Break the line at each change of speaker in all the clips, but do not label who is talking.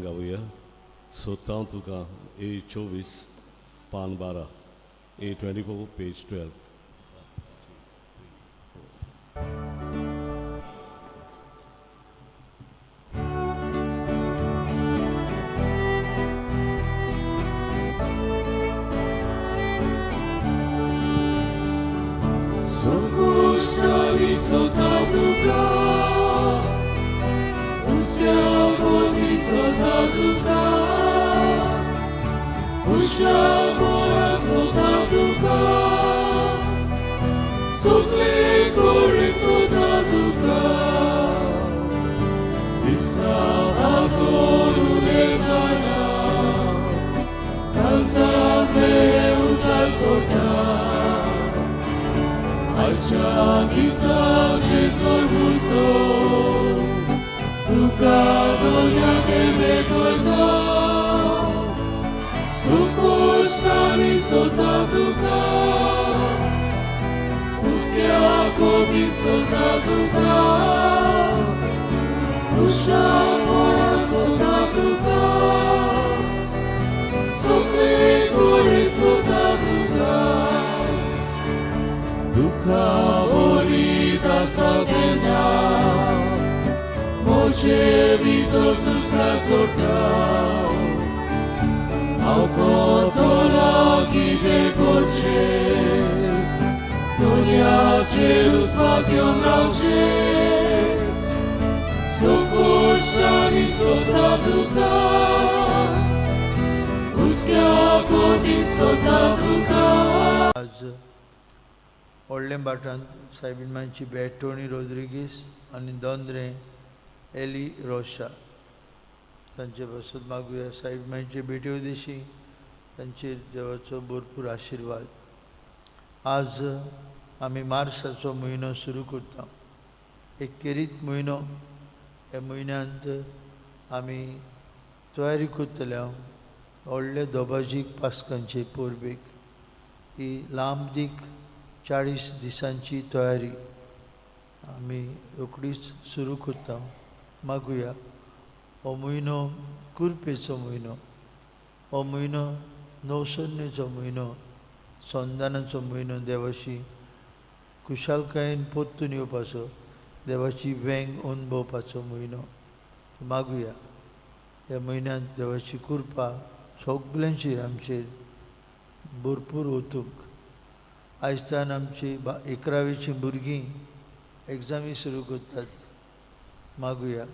गाऊया. सोतां तुका A24 पान 12, A24 page 12.
Sotaں tuka, uske abodi sotaں tuka, kusha mora sotaں tuka, sogle kore sotaں tuka, disa hatoru devana, kansa uta sota. Alça gisa Jesor buso, tuka donya ke bekoida, sukoshani sota tuka, uske akodi sota tuka, usha mora sota tuka, sokle kore sota tuka. Duka borita sadena, moche vito suska sota, auko tola gide goche, dunia cerus patiom rauche, sokoshani sota duka, uske akodit sota duka.
ओल्डेंबाटान साहेबांची बेटोनी रोड्रिगीस आणि दोंद्रे एली रोशा तांचे पासून मागुया. साहेबांची बेट्यो दिशी तांचेर देवाचो भरपूर आशीर्वाद. आज आमी मार्चाचो म्हयनो सुरू करता. एक केरीत म्हयनो. ह्या म्हयन्यांत आमी तयारी करतले व्हडले दोबाजीक पास्कांचे पोरबेक. ही लांब दीक 40 दिसांची तयारी आमी रोखडीच सुरू करता. मागुया हो म्हयनो कुरपेचो म्हयनो, हो म्हयनो नवसन्नेचो म्हयनो, संदानाचो म्हयनो, देवाची कुशालकायेन परतून येवपाचो, देवाची वेंग अनुभवपाचो म्हयनो. मागुया ह्या म्हयन्यांत देवाची कृपा सगल्यांचेर आमचेर भरपूर वतूंक. आयजच्यान आमची 11वीची भुरगीं एग्जामी सुरू करतात. मागुया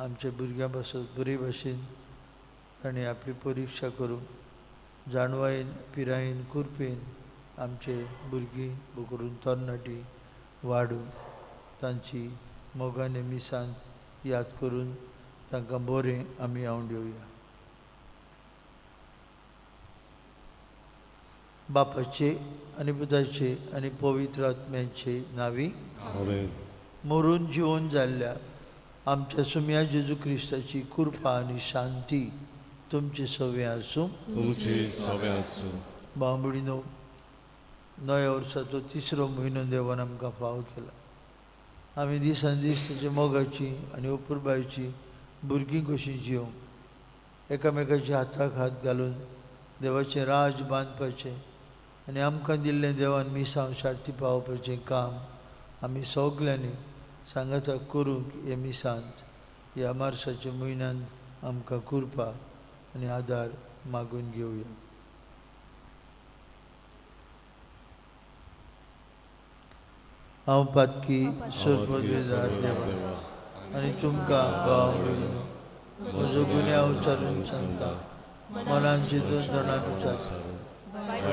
आमच्या भुरग्यां पासून बरे भाशेन ताणें आपली परिक्षा करून जाणवायेन पिरायेन कुरपेन आमचे भुरगीं करून तरणाटी वाडूं तांची मोगान मिसांत याद करून तांकां बरें आमी आवडुया. बापाचे आनी पुताचे आनी पवित्र आत्म्याचे नावी
आमेन.
मरून जिवन जाल्ल्या आमच्या सुम्या जेजू क्रिस्ताची कृपा आनी शांती तुमचे सगळे आसूं.
तुमची सगळे आसूं.
बांबडीनो नव्या वर्साचो 3रो म्हयनो देवान आमकां फाव केला. आमी दिसान दीस ताचे मोगाची आनी अपुरबायेची भुरगीं कशीं जिवंक एकामेकाच्या हाताक हात घालून देवाचें राज बांदपाचें आनी आमकां दिल्लें देवान मिसांव शार्ती पावोवपाचें काम आमी सगल्यांनी सांगाता करूंक हे मिसांत ह्या मार्चाच्या म्हयन्यांत आमकां कृपा आनी आदार मागून घेवया. हांव पातकी सर्ववेदार देवा आनी तुमकां भाव भयणीनो म्हजो गुन्यांव उच्चारून सांगता. मनान चिंतून तोंडान उच्चारून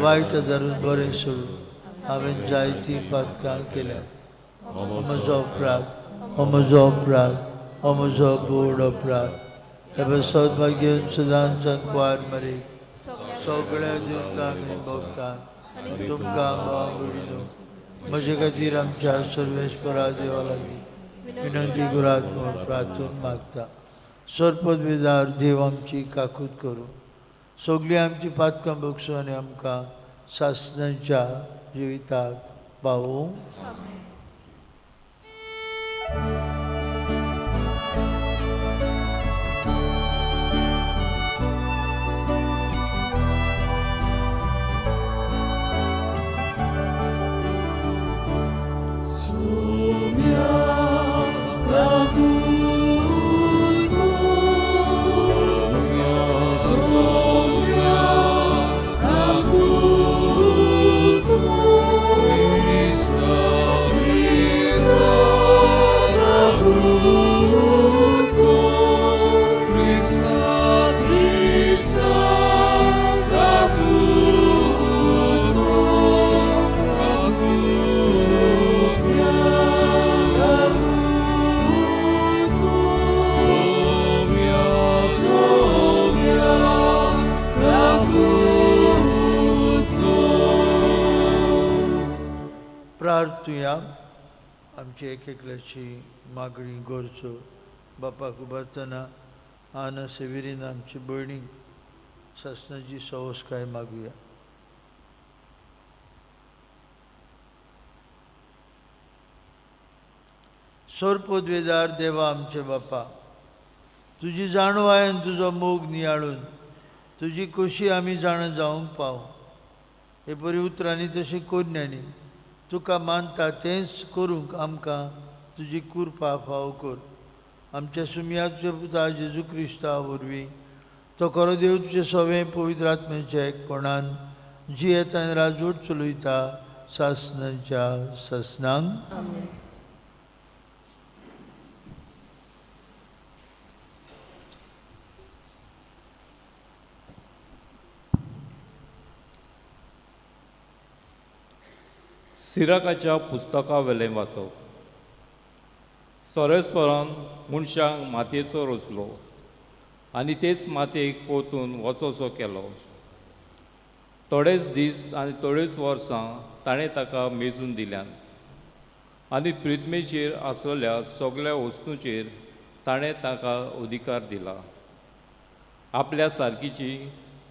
वायट धरून बरें सोडून हांवें जायतीं पातकां केल्यात. हो म्हजो अपराध, हो म्हजो अपराध, हो म्हजो बोड अपराध. हे सौभाग्य सदांच वार मरे सगळ्या दिवकांक आनी भक्तांक तुमकां भाव भयणीनो म्हजे खातीर आमच्या सर्वेस्परा देवा लागीं विनंती करात म्हूण प्रार्थून मागता. सर्पदवेदार देव आमची काकूत करूं सगळीं आमची पातकां बगसूं आनी आमकां सासणाच्या जिविताक पावूं. मुखार तूं या आमची एक एकल्याची मागणी गरजो बापाक उबारतना आना सेविरीन आमची भयणी सासणाची सवस्काय मागुया. सोर पदवेदार देवा आमचे बापा, तुजी जाणवाय आनी तुजो मोग नियाळून तुजी खोशी आमी जाण जावंक पाव. हे बरी उतरांनी तशी कोन्यांनी तुका मानता तेंच करूंक आमकां तुजी कृपा फाव कर. आमच्या सुमयाचे पुता जेजू क्रिस्ता वरवीं तो खरो देव तुजे सवें पवित्र आत्म्याच्या एकपणान जियेत आनी राजवट चलयता सासणाच्या सासणांक.
आमेन.
सिराकाच्या पुस्तका वेलें वाचप. सोरेस्परान मनशांक मातयेचो रचलो आनी तेच मातयेक पोतून वचोसो केलो. थोडेच दीस आनी थोडेच वर्सां ताणें ताका मेजून दिल्यात आनी पृथ्वीचेर आसलेल्या सगळ्या वस्तूंचेर ताणें ताका अधिकार दिला. आपल्या सारकीची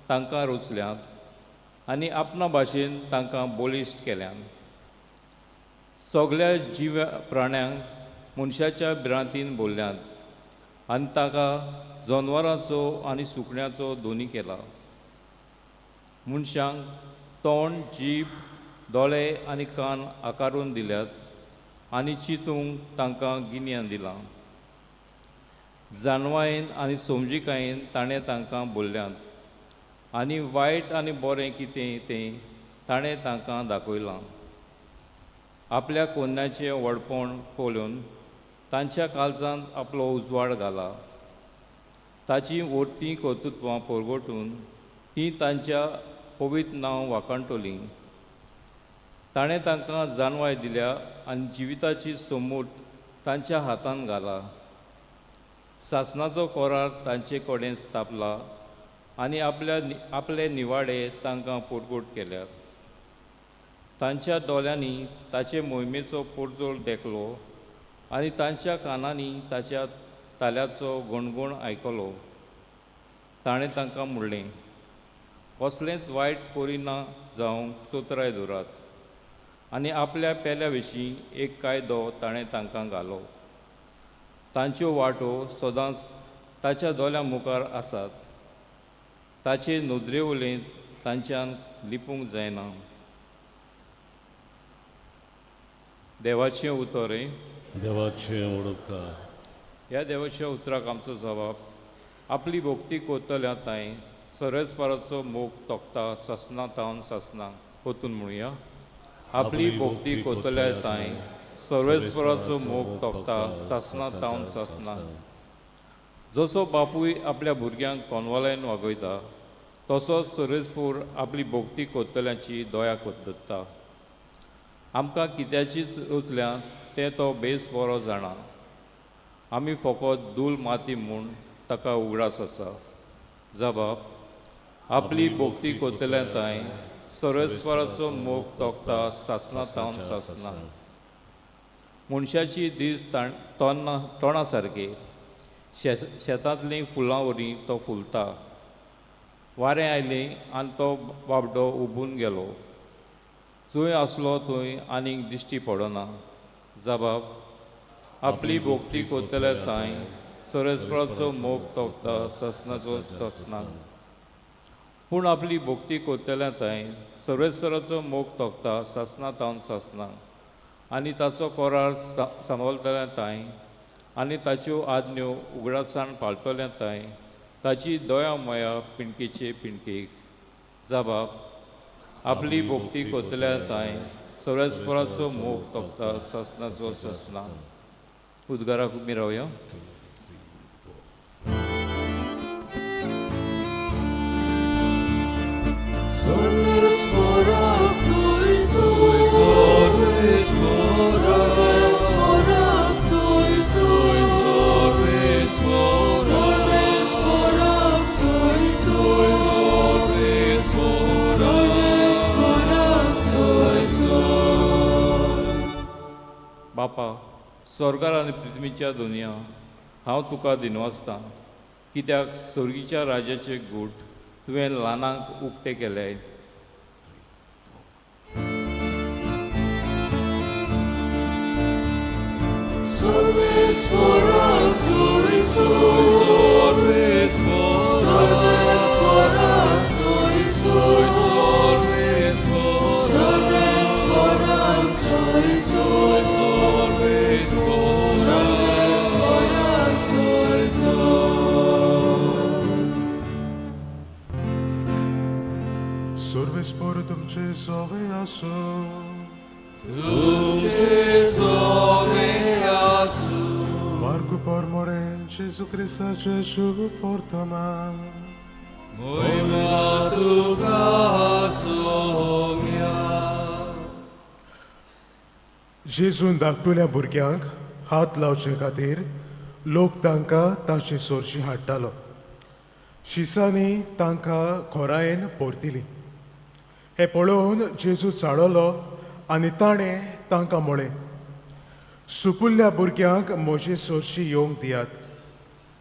तांकां रचल्यात आनी आपणा भाशेन तांकां बलिश्ट केल्यात. सगळ्या जीव प्राण्यांक मनशाच्या भिरांतीन भरल्यात आनी ताका जनवरांचो आनी सुकण्याचो दोनी केला. मनशांक तोंड, जीब, दोळे आनी कान आकारून दिल्यात आनी चिंतूंक तांकां गिन्यान दिलां. जानवायेन आनी समजिकायेन ताणें तांकां भरल्यात आनी वायट आनी बरें कितें तें ताणें तांकां दाखयलां. आपल्या कोन्याचें व्हडपण पळोवन तांच्या काळजांत आपलो उजवाड घाला. ताची ओडटी कर्तुत्वां परगटून ती तांच्या पवित्र नांव वाखाणटलीं. ताणें तांकां जानवाय दिल्या आनी जिविताची समूट तांच्या हातांत घाला. सासणाचो कोरार तांचे कडेन स्थापला आनी आपले निवाडे तांकां परगट केल्यात. तांच्या दोळ्यांनी ताचे मोहिमेचो परजोर देखलो आनी तांच्या कानांनी ताच्या ताल्याचो गणगण आयकलो. ताणें तांकां म्हणलें, कसलेंच वायट करिना जावंक चोत्राय दवरात आनी आपल्या पेल्या विशीं एक कायदो ताणें तांकां घालो. तांच्यो वाटो सदांच ताच्या दोळ्यां मुखार आसात. ताचे नदरे उलयत तांच्यान लिपूंक जायना. देवाचें उतर.
देवाचें उडोवकार.
ह्या देवाच्या उतराक आमचो जबाब. आपली भोक्ती कोत्तल्या तांय सरेस्पराचो मोग तोखता ससना तावन ससना पोतून म्हणुया. आपली भोक्ती कोत्तल्या तांय सर्वेस्पराचो मोग तोखता ससना तावन ससना. जसो बापूय आपल्या भुरग्यांक कोनवालायन वागयता तसोच सरेस्पूर आपली भोक्ती कोत्तल्यांची दोया कोत्तता. आमकां कित्याचीच उचल्या तें तो बेस बरो जाणा. आमी फकत धूल माती म्हूण ताका उगडास आसा. जबाब. आपली भोक्ती कोत्तल्या तांय सरेस्पराचो मोग तोखता सासना तावन सासना. मनशाची दीस तोंडा सारके. शेतांतलीं फुलां वरी तो फुलता. वारें आयलें आनी तो बाबडो उबून गेलो. जंय आसलो थंय आनीक दिश्टी पडना. जबाब. आपली भोक्ती कोत्तल्या तांय सरेस्पराचो मोग तोखता ससनाचो ससना. पूण आपली भोक्ती कोत्तल्या तांय सरेस्पराचो मोग तोखता ससना तावन ससना आनी ताचो कोरार सांबाळटल्या तांय आनी ताच्यो आज्ञो उगडासाण पाळटल्या तांय ताची दोया मोया पिणकेचे पिणकेक. जबाब. आपली भोक्ती कोत्तल्या तांय सरेस्पराचो मोग तोखता ससनाचो ससना. उद्गाराक उबी रावया. बापा, स्वर्गार आनी पृथ्वीच्या दुनिया हांव तुका दिनवासतां, कित्याक स्वर्गीच्या राज्याचे गूट तुवें ल्हानांक उक्ते केले.
Surveți por तुमचे सोवे असो, Marco por moren, Gesù Cristo Gesù fortoma.
Moima tuka somia.
जेजून धाकटुल्या भुरग्यांक हात लावचे खातीर लोक तांकां ताची सोरशी हाडटालो. शिसांनी तांकां खोरायेन परतिली. हे पळोवन जेजू चाळलो आनी ताणें तांकां म्हळें, सुपुल्ल्या भुरग्यांक म्हजी सोरशी येवंक दियात,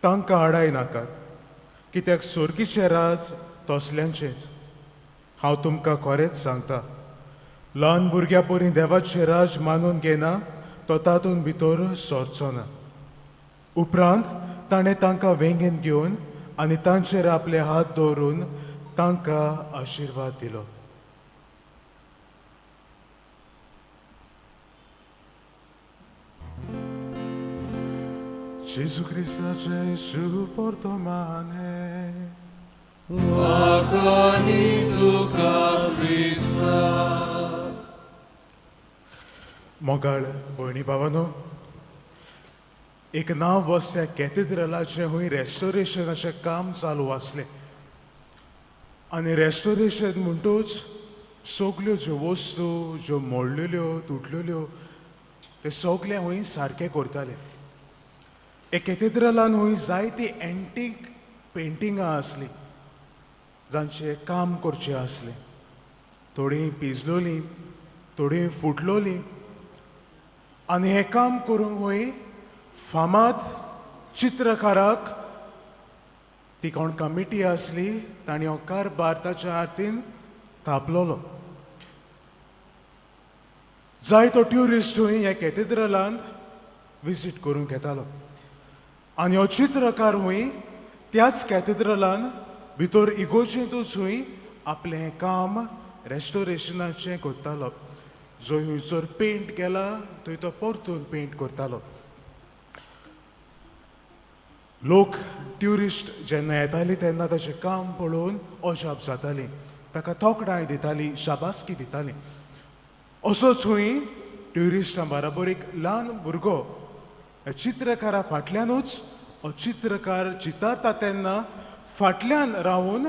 तांकां आडाय नाकात, कित्याक सोर्गीचें राज तसल्यांचेंच. हांव तुमकां खरेंच सांगता, ल्हान भुरग्या परी देवाचें राज मानून घेना तो तातूंत भितर सरचो ना. उपरांत ताणें तांकां वेंगेन घेवन आनी तांचेर आपले हात दवरून तांकां आशिर्वाद दिलो. Gesù Cristo Gesù fortomane.
Wakani tuka Krista.
मोगाळ भयणी भावानो, एक नांव वस्त्या कॅथेड्रलाचें हूंय रेस्टोरेशनाचें काम चालू आसलें. आनी रेस्टोरेशन म्हणटूच सगल्यो ज्यो वस्तू ज्यो मोडलेल्यो तुटलेल्यो ते सगळे हूंय सारके करताले. हे कॅथेड्रलान हूंय जायती एंटीक पेंटिंगां आसलीं जांचें काम करचें आसलें. थोडीं पिजलोलीं, थोडीं फुटलोलीं. आनी हें काम करूंक हूंय फामाद चित्रकाराक ती कोण कमिटी आसली ताणी हो कारबार ताच्या हातीन थापलोलो. जायतो ट्युरिस्ट हूंय ह्या कॅथेड्रलांत विजीट करूंक येतालो. आनी हो चित्रकार हूंय त्याच कॅथेड्रलान भितर इगोर्जेंतूच हूंय आपलें हें काम रेस्टोरेशनाचें करतालो. जो खंयसर पेंट केला थंय तो परतून पेंट करतालो. लोक ट्युरिस्ट जेन्ना येतालीं तेन्ना ताचें काम पळोवन अजाप जातालीं, ताका तोखणाय दितालीं, शाबासकी दितालीं. असोच हूंय ट्युरिस्टां बराबर एक ल्हान भुरगो चित्रकारा फाटल्यानूच हो चित्रकार चितारता तेन्ना फाटल्यान रावन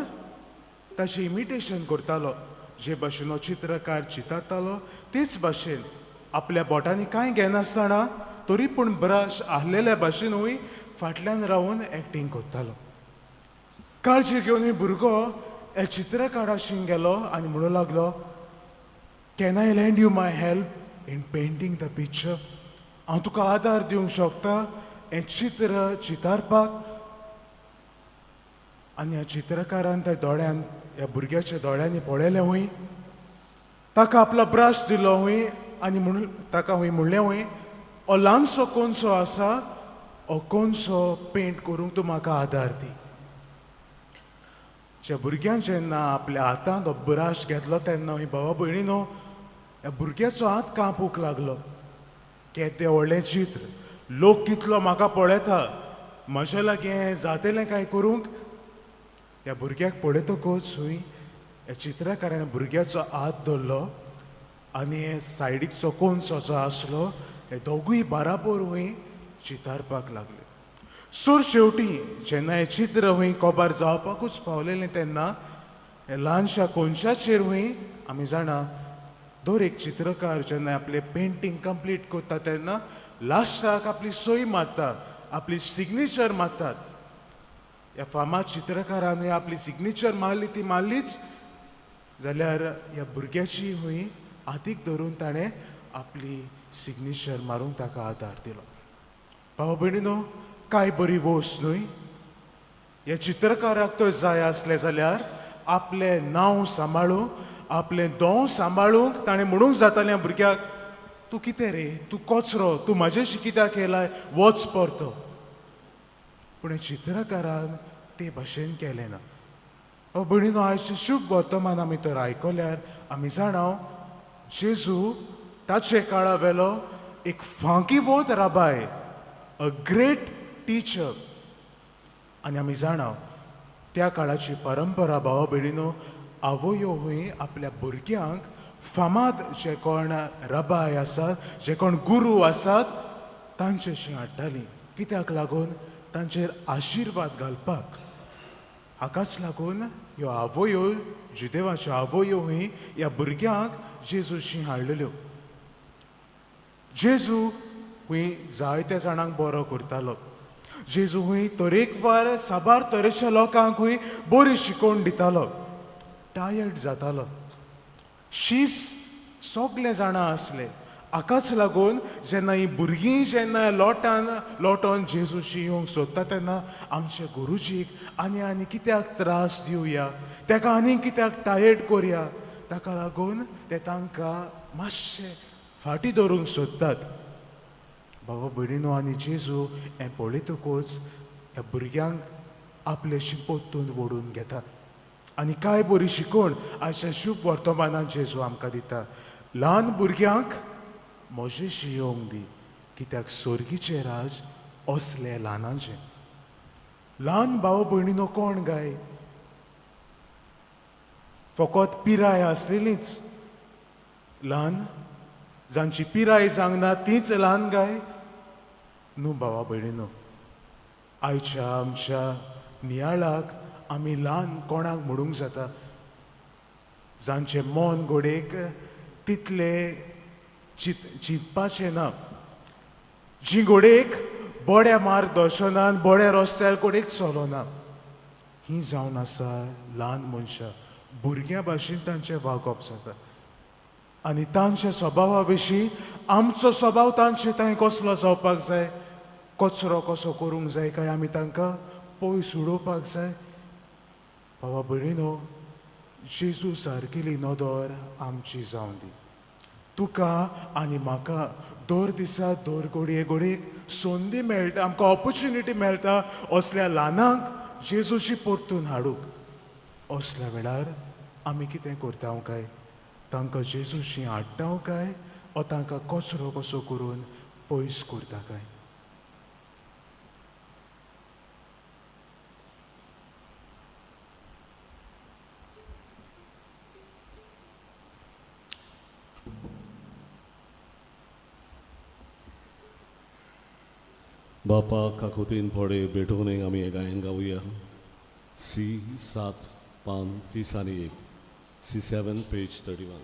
ताचें इमिटेशन करतालो. जे भाशेन हो चित्रकार चितारतालो तेच भाशेन आपल्या बोटांनी कांय घेनासतना तरी पूण ब्रश आहलेल्या भाशेन हूंय फाटल्यान रावन एक्टींग करतालो. काळजी घेवन भुरगो हे चित्रकाराशी गेलो आनी म्हणूंक लागलो, can I lend you my help in painting the picture. हांव तुका आदार दिवंक शकता हें चित्र चितारपाक. आनी ह्या चित्रकारान त्या दोळ्यान ह्या भुरग्याच्या दोळ्यांनी पळयलें हूंय. ताका आपलो ब्रश दिलो हूंय आनी म्हणून ताका हूंय म्हणलें हूंय, हो ल्हानसो कोनसो आसा, हो कोनसो पेंट करूंक तूं म्हाका आदार दी. ज्या भुरग्यान जेन्ना आपल्या हातांत हो ब्रश घेतलो तेन्ना हूंय भावा भयणीनो ह्या भुरग्याचो हात कांपूंक लागलो. केदें व्हडलें चित्र, लोक कितलो म्हाका पळयता, म्हज्या लागीं हें जातलें काय करूंक. ह्या भुरग्याक पळयतकूच हूंय ह्या चित्रकारान भुरग्याचो हात धरलो आनी हे सायडीकचो कोनसो जो आसलो हे दोगूय बराबर हूंय चितारपाक लागले. सूर शेवटी जेन्ना हें चित्र हूंय कोबार जावपाकूच पावलेलें तेन्ना हे ल्हानशा कोनशाचेर हूंय आमी जाणा दर एक चित्रकार जेन्ना आपलें पेंटींग कंप्लीट करता तेन्ना लास्टाक आपली सय मारता, आपली सिग्नेचर मारतात. ह्या फामाद चित्रकारान आपली सिग्नेचर मारली ती मारलीच जाल्यार ह्या भुरग्याची हूंय हातीक धरून ताणें आपली सिग्नेचर मारूंक ताका आदार दिलो. भावा भयणीनो, काय बरी वस्त न्हय. ह्या चित्रकाराक तो जाय आसले जाल्यार आपलें नांव सांबाळूंक, आपलें दों सांबाळूंक ताणें म्हणूंक जातालें भुरग्याक, तूं कितें रे, तूं कचरो, तूं म्हाजेशी कित्याक केलाय, वच परतो. पूण चित्रकारान ते भाशेन केलें ना. भयणीनो, आयचे शुभ वर्तमान आमी तर आयकल्यार आमी जाणाव जेजू ताचे काळा वेलो एक फांकीबोध राबाय, अ ग्रेट टिचर. आनी आमी जाणाव त्या काळाची परंपरा भावा भयणीनो, आवयो हुंय आपल्या भुरग्यांक फामाद जे कोण राबाय आसात, जे कोण गुरू आसात, तांचेशी हाडटालीं. कित्याक लागून? तांचेर आशिर्वाद घालपाक. हाकाच लागून ह्यो आवयो, जुदेवाच्यो आवयो हुंय ह्या भुरग्यांक जेजूशी हाडलेल्यो. जेजू हुंय जायत्या जाणांक बरो करतालो. जेजू हुंय तरेकवार साबार तरेच्या लोकांक हुंय बरी शिकोवन दितालो. टायर्ड जातालो, शीस सगळे जाणां आसले. हाकाच लागून जेन्ना ही भुरगीं जेन्ना लोटोन जेजूशी येवंक सोदता तेन्ना आमच्या गुरुजीक आनी कित्याक त्रास दिवया, ताका आनी कित्याक टायर्ड करुया, ताका लागून ते तांकां मातशें फाटीं दवरूंक सोदतात. बाबा भयणीनो, आनी जेजू हें पळयतकूच ह्या भुरग्यांक आपलेशी पोत्तून ओडून घेता. आनी काय बरी शिकवण आयच्या शुभ वर्तमानांत जेजू आमकां दिता. ल्हान भुरग्यांक म्हजेशी येवंक दी, कित्याक स्वर्गीचें राज असले ल्हानाचें. ल्हान भाव भयणीनो कोण गाय? फकत पिराय आसलेलींच ल्हान, जांची पिराय जावंक तीच ल्हान गाय न्हू भावा भयणीनो. आयच्या आमच्या नियाळाक आमी ल्हान कोणाक म्हणूंक जाता? जांचें मन घोडेक तितले चिंतपाचें ना, जी घोडेक बड्या मार्गदर्शनान बड्या रस्त्यार घोडेक चलोना. ही जावन आसा ल्हान मनशां. भुरग्यां भाशेन तांचें वागप जाता. आनी तांच्या स्वभावा विशीं आमचो स्वभाव तांचे थंय कसलो जावपाक जाय? कचरो कसो करूंक जाय काय आमी तांकां पयस उडोवपाक जाय? बाबा भयणीनो, जेजू सारकेली नदर आमची जावं दी. तुका आनी म्हाका दर दिसा दर घोडयेक संदी मेळटा, आमकां ऑपॉर्च्युनिटी मेळटा असल्या ल्हानांक जेजूशी परतून हाडूंक. असल्या वेळार आमी कितें करता काय? तांकां जेजूशी हाडटा काय, ओ तांकां कचरो कसो करून पयस करता काय?
बापा काकुतीन पडे भेटून आमी हे गायन गावया. C7:30 C7 page 31.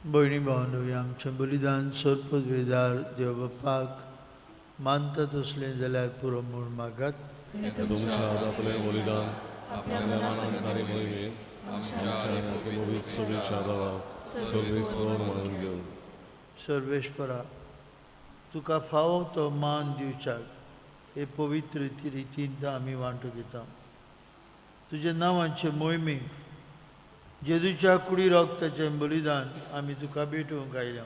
भयणी भावनो, आमचें बलिदान सोडपदवेदार देव बापाक मानता तसलें जाल्यार पुरो म्हूण मागात.
तुमच्या आपले बलिदान आपल्या मनान आनी मोहिमेन आमच्या शुभेच्छा म्हणून घेवन
सर्वेश्वरा, तुका फावो तो मान दिवच्याक हे पवित्र रितीन आमी वांटो घेता. तुज्या नांवाचे मोहिमेक जेजूच्या कुडी रोगताचें बलिदान आमी तुका भेटोवंक आयल्या.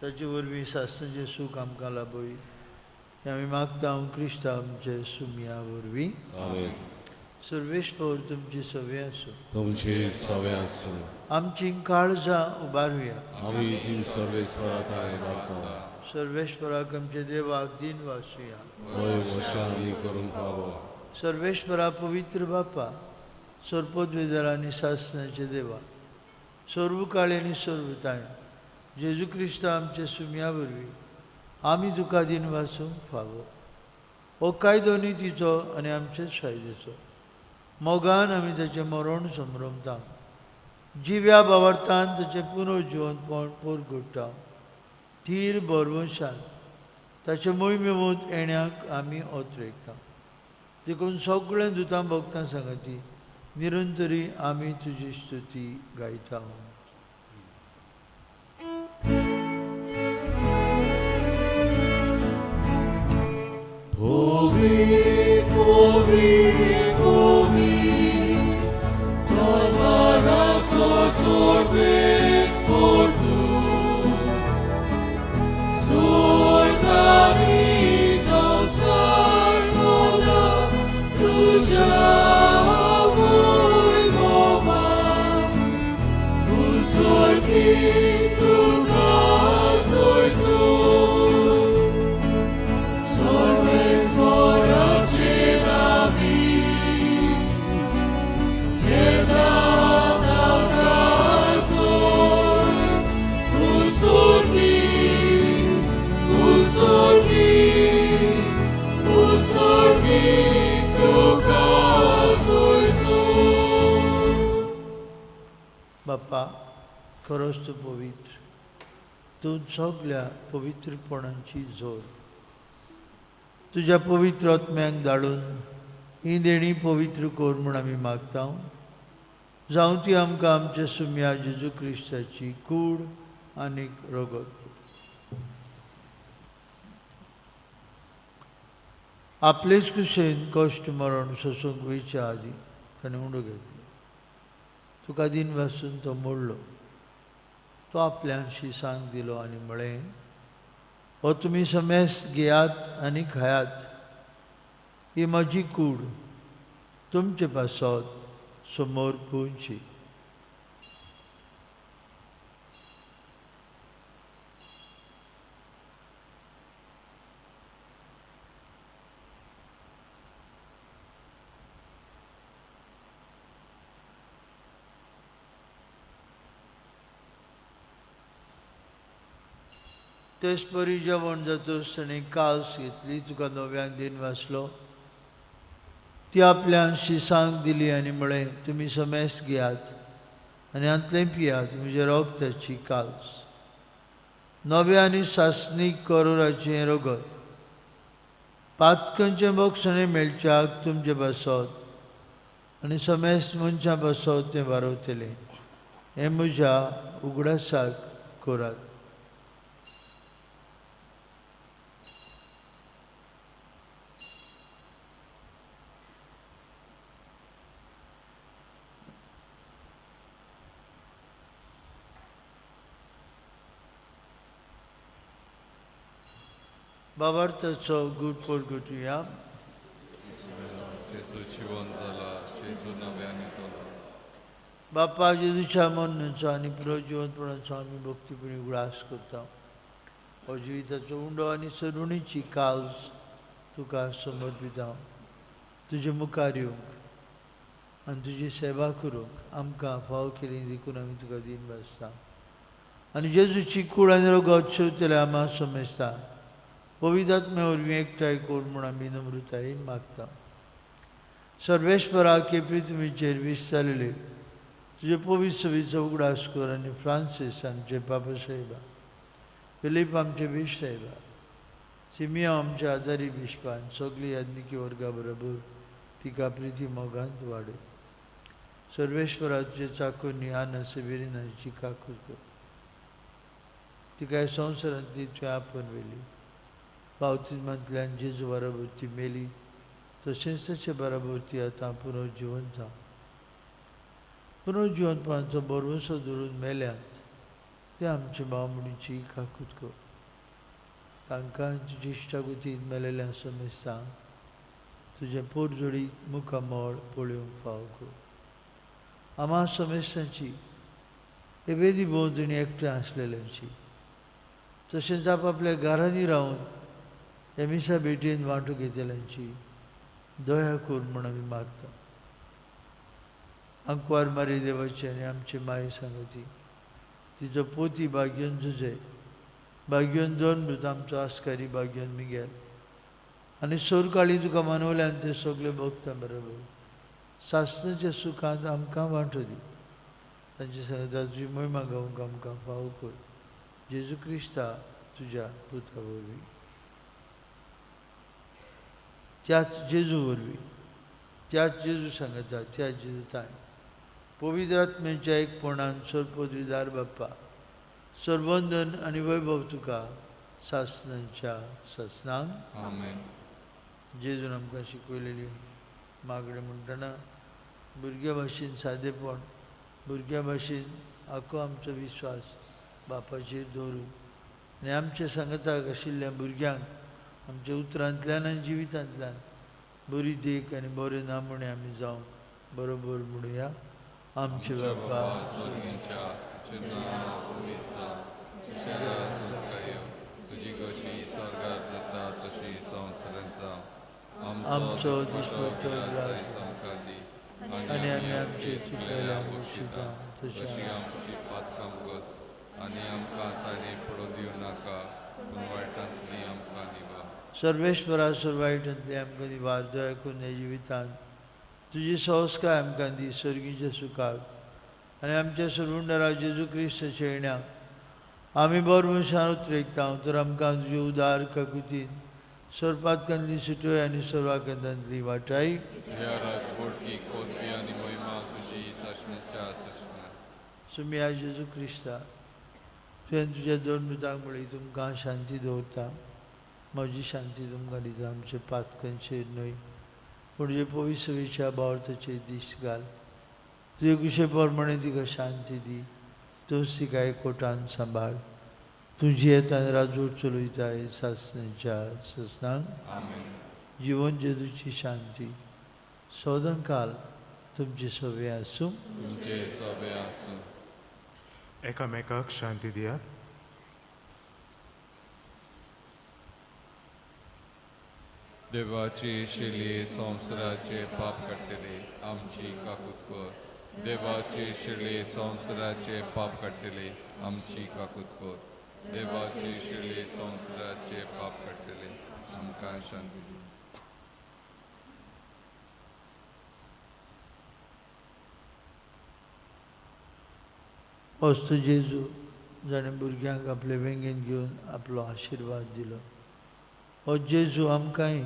ताचे वरवीं सासणाचें सूख आमकां लाबय. हें आमी मागता क्रिस्ता आमचे सुमया वरवीं.
आमेन.
सर्वेश्वर तुमची सवय आसूं.
तुमची सवय आसूं.
आमची काळजां उबारुया.
आमी ती सर्वेस्वराक मागता.
सर्वेश्वराक आमचे देवाक दिन वासुया.
होय वर्षा आमी करूंक फावो.
सर्वेश्वरा पवित्र बापा, सर्पोद्वेदर आनी सासणाचे देवा, सर्वकाळी आनी सर्वताय जेजू क्रिस्ता आमचे सुमया वरवीं आमी तुका दिन वासूंक फावो. हो कायदो नितीचो आनी आमचे फायद्याचो. मोगान आमी ताचें मरण संभ्रमता. जिव्या भावार्थान ताचें पुनर्जिवंतपण परगट्टा. थीर बरवशान ताचे मोहिमेमूत येण्याक आमी ओतरेकता. देखून सगळ्या दुतां भक्तां सांगाती निरंतरी आमी तुजी स्तुती गायता.
Povi, povi, povi, Tavarazo sorbes portum, Sordamis al salmona, Tuja amoi bova, Usorki tuka soisoi, Sorbes poracinavi, Jedata kazoi, Usorki, Usorki, Usorki, tuka soisoi.
बापा, खरोच तूं पवित्र. तूं सगळ्या पवित्रपणांची जोर. तुज्या पवित्र आत्म्याक धाडून ही देणी पवित्र कोर म्हूण आमी मागता. जावं ती आमकां आमच्या सुम्या जेजू क्रिस्ताची कूड आनीक रगत. आपलेच कुशेन कश्ट मरण सोसूंक वयच्या आदी ताणें उंडो घेतलो. तुका दिन वासून तो मोडलो. तो आपल्यान शिसांक दिलो आनी म्हळें, हो तुमी समेस घेयात आनी खायात. ही म्हजी कूड तुमचे पासत समोर पोवची. तेच परी जेवण जातूच ताणें कास घेतली. तुका नव्यान दिन वाचलो. ती आपल्यान शिसांक दिली आनी म्हळें, तुमी समेस घेयात आनी हांतलें पियात. म्हज्या रोगताची कास. नवे आनी सासणीक करोराचें रगत. पातकांचें भक्षणें मेळच्याक तुमचे बसत आनी समेस मनशां बसत तें वारवतलें. हें म्हज्या उगडासाक करात. बाबार्थाचो गूट परगटुया.
Jezu जिवंत जाला, जेजू नव्यान येतलो.
बापा जेजूच्या मरणाचो आनी पुनर्जिवंतपणाचो आमी भक्तीपणी उगडास करता. हो जिविताचो उंडो आनी सरुणीची काल्स तुका समर्पिता. तुजे मुखार येवंक आनी तुजी सेवा करूंक आमकां फाव केली देखून आमी तुका दिन वाजता. आनी जेजूची कूड आनी रगत शेवतले आम्हा समजता. पवित्र आत्म्या वरवीं एकठांय कोर म्हूण आमी नम्रतायेन मागता. सर्वेश्वराक हे पृथ्वीचेर विस्तारलेले तुजे पवित्र सवेचो उगडास कर आनी फ्रांसीस आमचे पापा साहेबा, फिलीप आमचे बीश साहेबा, सिमिया आमचे आदारी बिश्पान सगळी याज्ञिकी वर्गा बरोबर तिका प्रिती मोगांत वाडय. सर्वेश्वरा तुजे चाकोनी आना सेवेरिनाची काकूर कर. तिका ह्या संवसारांतली तुवें आपण वेली. बावतिजमांतल्यान जेजू बराबरती मेली तशेंच ताचे बराबरती आतां पुनर्जीवन जावं. पुनर्जीवनपणाचो बरवसो धरून मेल्यात ते आमचे भावमणीची काकूत कर. तांकां तुजे इश्टागतींत मेलेल्या समेस्तां तुजे पोरजोडीत मुखामोळ पळोवंक फाव कर. आम्हा समेस्तांची एबेदी भोंवतणी एकठांय आसलेल्यांची तशेंच आपआपल्या घरांनी रावन ह्या मिसा भेटेन वांटो घेतल्यांची दया कर म्हूण आमी मागता. अंकवार मारी देवाची आनी आमचे माये सांगती तिजो पोती भाग्योन झुजे भाग्योन दोन आमचो आस्कारी भाग्योन मिगेल आनी सोरकाळी तुका मानवल्यान ते सगळे भक्तां बरोबर सासणाच्या सुखांत आमकां वांटो दी. तांचे सांगता तुजी महिमा गावंक आमकां फाव कर. जेजू क्रिस्ता तुज्या पुता वरवीं त्याच जेजू वरवीं त्याच जेजू सांगता त्या जेजू ताय पवित्र आत्म्याच्या एकपणान सरपदवीदार बाप्पा सरबंधन आनी वैभव तुका सासणांच्या सासणांक.
आमेन.
जेजून आमकां शिकयलेली मागणें म्हणटना भुरग्या भाशेन सादेपण भुरग्या भाशेन आखो आमचो विश्वास बापाचेर दवरून आनी आमच्या सांगताक आशिल्ल्या भुरग्यांक आमच्या उतरांतल्यान आनी जिवितांतल्यान बरी देख आनी बरें नामणे आमी जावं बरोबर म्हणुया. आमचे बापा
स्वर्गीच्या तुजें नांव पुनीत जावं, शरात तुमकां येवं, तुजी कशी स्वर्गांत जाता तशी संवसारांत जावं.
आमचो दिसपट्टो ग्रास
आमकां दी
आनी आमी आमचे चुकलेल्या गोश्टी
तशी आमची पातकां मुगस आनी आमकां तारी पडूं दिवं नाका पूण वायटांतली आमकां निवार.
सर्वेश्वरा सर्वायटांतले आमकां निवार. दया करून ह्या जिवितांत तुजी संस्कार आमकां दी सर्गीच्या सुखाक आनी आमच्या सर्वुंडरा जेजू क्रिस्ताच्या येण्याक आमी बरमुशान उतरेकता तर आमकां तुजे उदार काकुतीन सर्पात कंदली सुटोय आनी सर्वाकंदांतली वाटाय.
ह्या राजवटी कोणती आनी महिमा तुजी सासणाच्या सासणां.
सुमी आज जेजू क्रिस्ता तुवें तुज्या दोन मृतांक म्हळी तुमकां शांती दवरता. म्हजी शांती तुमकां दिता. आमचे पातकांचेर न्हय पूण जे पवित्र सवेच्या बावर्थाचेर दीस घाल. तुजे कुशे प्रमाणे तिका शांती दी. तूंच तिका एकवटान सांबाळ. तुजी येतान राजवट चलयताय सासणाच्या सासणांक.
आमेन.
जिवन जेजूची शांती सदां काल तुमचे सवे आसूं.
तुमचे सवे आसूं.
एकामेकाक शांती दियात.
देवाची शिली संवसाराचे पाप काडटली आमची काकूत कर. देवाची शिली संवसाराचे पाप काडटली आमची काकूत कर. देवाची शिली संवसाराचे पाप काडटली आमकां शांती दी.
वस्तू जेजू जाणें भुरग्यांक आपले वेंगेन घेवन आपलो आशिर्वाद दिलो. हो जेजू आमकांय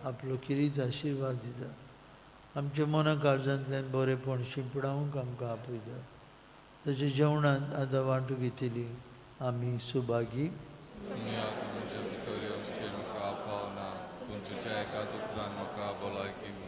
आपलो किरीत आशिर्वाद दिता. आमच्या मना काळजांतल्यान बरेपण शिंपडावंक आमकां आपयता. ताच्या जेवणांत आतां वांटो घेतली आमी सुभागी.
दुनियाक तुमच्या भितर येवचें म्हाका पावना पूण तुज्या एकाच उतरान म्हाका भलायकी मेळ्ळी.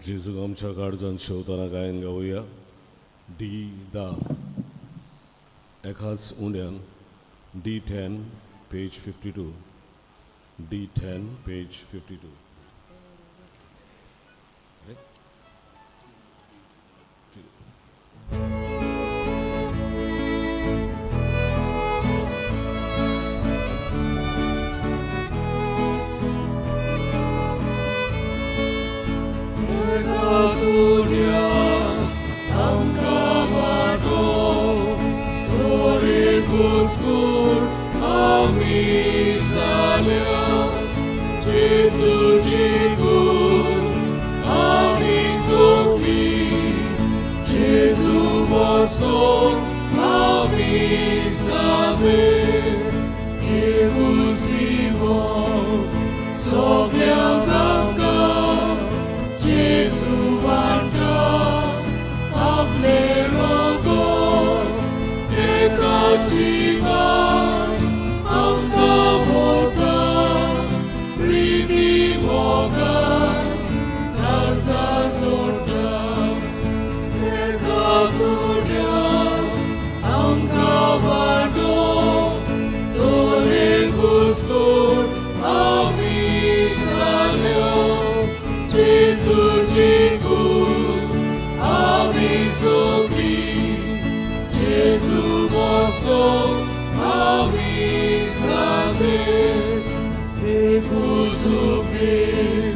जेजूक आमच्या काळजांत शेवताना गायन गावया. D एकाच उंड्यान D10 page 52. D10 page 52.
Jesús आमी जाल्या जेजूची कूड आमी सोंपली जेजू बसोन आमी जाले एकूच विवो सगळ्यांक आमकां जेजू वांटा आपले रोगोर एका जिवान आमकां भोंवता प्रिती मोगान काळजा जोडटा एका जोड्यान आमकां वांटो तर एकूच कूड आमी जाल्यो जेजूची कूड आमी सोंपली जेजू बसोन आमी जाले एकूच उपदेश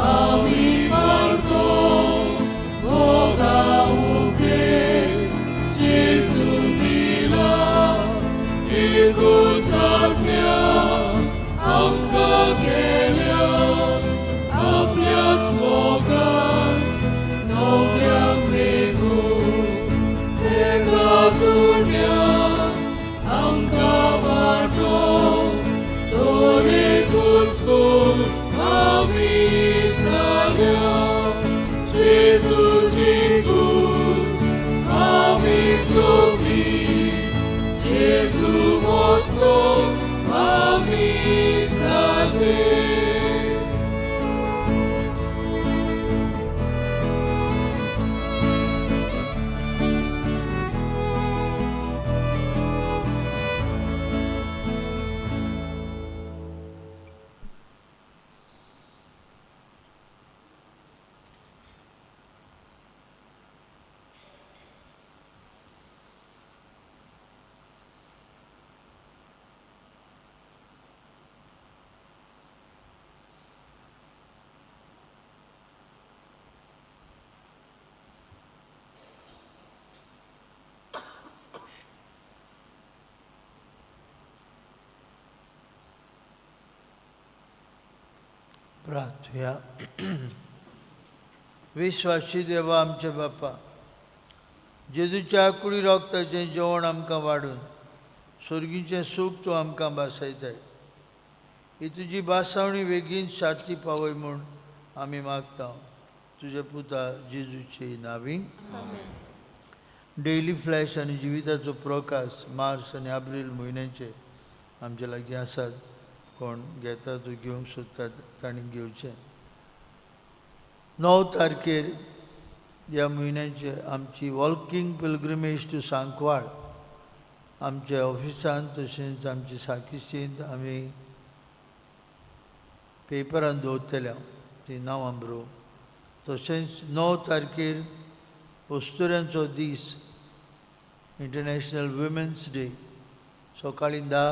आमी मारचो मोगा उपदेश जेजून दिला एकूच आज्ञा आमकां केल्या आपल्याच मोगान सगळ्यांक वेगून एका जोड्यान आमकां वांटो तर एकूच कूड आमी जाल्या जेजूची कूड आमी सोंपली जेजू बसोन आमी जाले
प्रार्थया. विश्वासी देवा आमचे बापा, जेजूच्या कुडी रोगताचें जेवण आमकां वाडून स्वर्गीचें सूख तूं आमकां भासयताय. ही तुजी भासावणी बेगीन सारकी पावय म्हूण आमी मागता तुज्या पुता जेजूचे नांवी. डेली फ्लॅश आनी जिविताचो प्रकाश मार्च आनी एप्रील म्हयन्याचे आमचे लागीं आसात. कोण घेता तूं घेवंक सोदतात तांणी घेवचें. 9 तारखेर ह्या म्हयन्याचे आमची वॉकिंग पिलग्रिमेज टू सांकवाळ आमच्या ऑफिसान तशेंच आमचे साकिस्तींत आमी पेपरान दवरतल्या ती नांवां बरोवन. तशेंच 9 तारखेर अस्तुऱ्यांचो दीस इंटरनॅशनल वुमन्स डे सकाळीं 10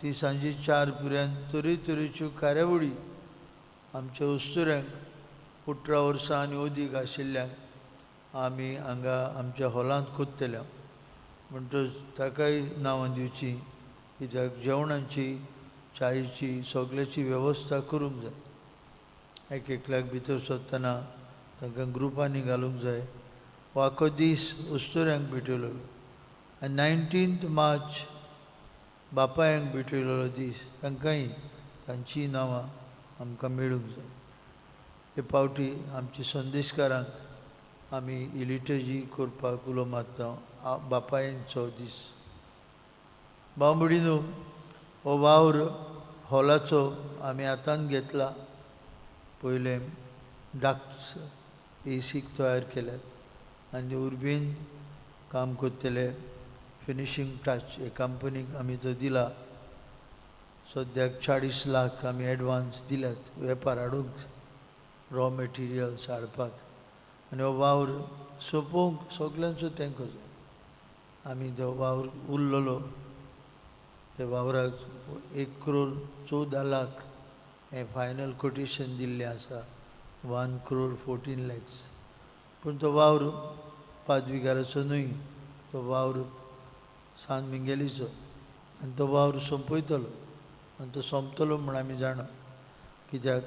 ती सांजे 4 पर्यंत तरेतरेच्यो कार्यावळी आमच्या अस्तुऱ्यांक 18 वर्सां आनी अदीक आशिल्ल्यांक आमी हांगा आमच्या हॉलांत कोत्तल्या. म्हणटच ताकाय नांवां दिवचीं कित्याक जेवणाची च्यायेची सगळ्याची वेवस्था करूंक जाय. एकल्याक भितर सरतना तांकां ग्रुपांनी घालूंक जाय. हो आख्खो दीस अस्तुऱ्यांक भेटयलो. आनी 19 मार्च बापायांक भेटयलेलो दीस तांकांय तांचीं नांवां आमकां मेळूंक जाय. हे पावटी आमच्या संदेशकारांक आमी इलिटर्जी करपाक उलो मारता बापायांचो दीस. भाव भयणीनो, हो वावर हॉलाचो आमी हातान घेतला. पयले डाक्स एसीक तयार केल्यात आनी उर्बीन काम करतले. फिनिशींग टच हे कंपनीक आमी तो दिला. सद्याक 40 लाख आमी एडवान्स दिल्यात वेपार हाडूंक रॉ मटेरियल्स हाडपाक. आनी हो वावर सोंपोवंक सगळ्यांचो तेंको जाय. आमी तो वावर उरलेलो त्या वावराक 1,14,00,000 हें फायनल कोटेशन दिल्लें आसा. 1,14,00,000. पूण तो वावर पाद्विकाराचो न्हय, तो वावर सान मिंगेलीचो. आनी तो वावर सोंपयतलो आनी तो सोंपतलो म्हूण आमी जाणा कित्याक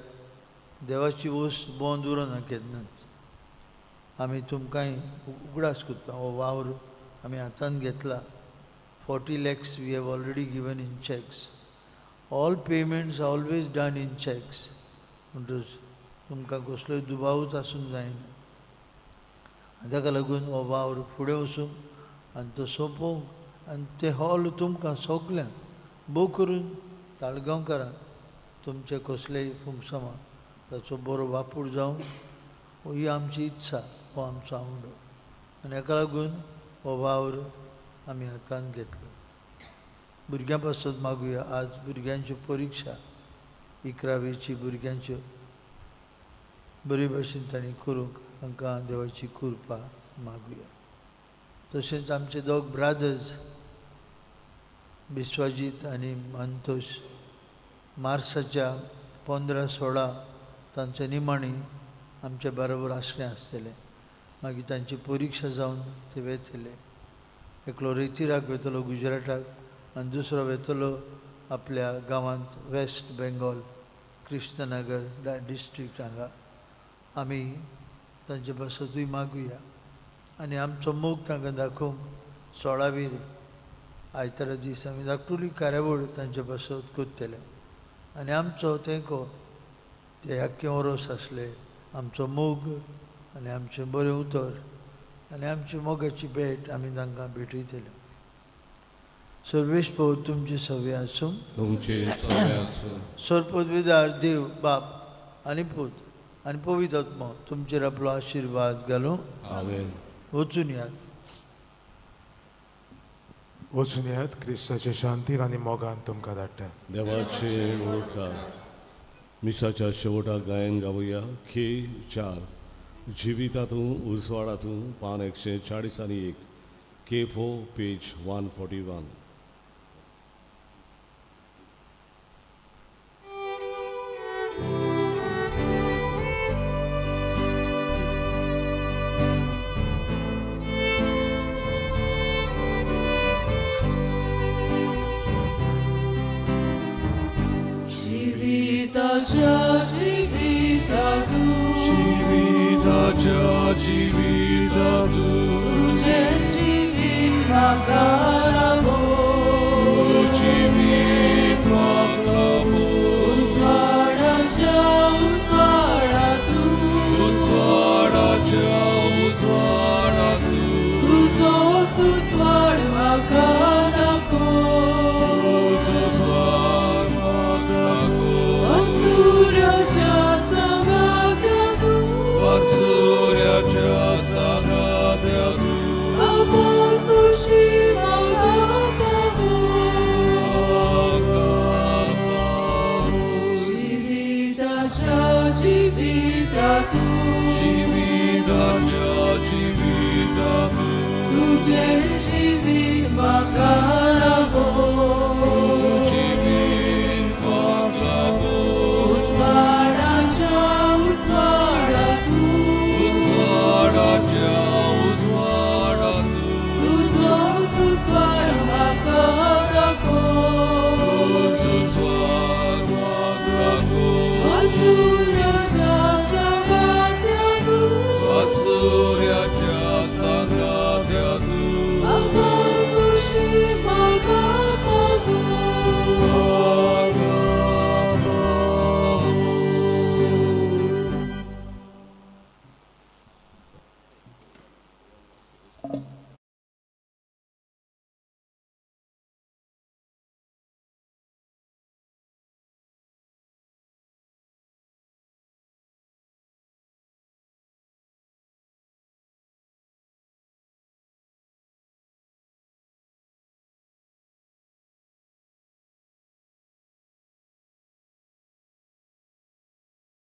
देवाची वस्त बंद उरना केन्नाच आमी तुमकांय उगडास करता हो वावर आमी हातांत घेतला 40 lakhs we have already given in checks. All payments are always done in checks. म्हणटच तुमकां कसलोय दुबावूच आसूंक जायना ताका लागून हो वावर फुडें वचूंक आनी तो सोंपोवंक आनी ते हॉल तुमकां सगल्यांक भोव करून ताळगांवकारांक तुमचे कसलेय फंक्शनां ताचो बरो वापूर जावंक ही आमची इत्सा हो आमचो आवडो आनी हाका लागून हो वावर आमी हातांत घेतलो भुरग्यां पासत मागुया आज भुरग्यांच्यो परिक्षा 11वीची भुरग्यांच्यो बरे भशेन तांणी करूंक तांकां देवाची कृपा मागुया तशेंच आमचे दोग ब्रादर्स विश्वजीत आनी मंतोश मार्चाच्या 15-16 तांचे निमाणी आमचे बरोबर आसलें आसतलें मागीर तांची परिक्षा जावन ते वेतले एकलो रेतिराक वेतलो गुजराताक आनी दुसरो वेतलो आपल्या गांवांत वेस्ट बेंगॉल कृष्णनगर डिस्ट्रिक्ट हांगा आमी तांचे पासतूय मागुया आनी आमचो मोग तांकां दाखोवंक 16वीर आयतारा दीस आमी धाकटुली कार्यावळ तांचे पासत करतले आनी आमचो तेंको ते आख्खे ओरोस आसले आमचो मोग आनी आमचें बरें उतर आनी आमची मोगाची भेट आमी तांकां भेटयतले सर्वेश पो तुमची सव्या आसूं
तुमचे सगळे आसूं
सर्वपदवीदार देव बाप आनी पूत आनी पवित्र आत्मा तुमचेर आपलो आशिर्वाद घालूं
आमेन
वचून यात
वचून येयात क्रिस्ताचे शांतीन आनी मोगान तुमकां धाडटा
देवाचे मुखार मिसाच्या शेवटाक गायन गावया खे 4 जिवितातूं उजवाडातूं पान 141 K4 पेज 141
तुझे जीवित म्हाका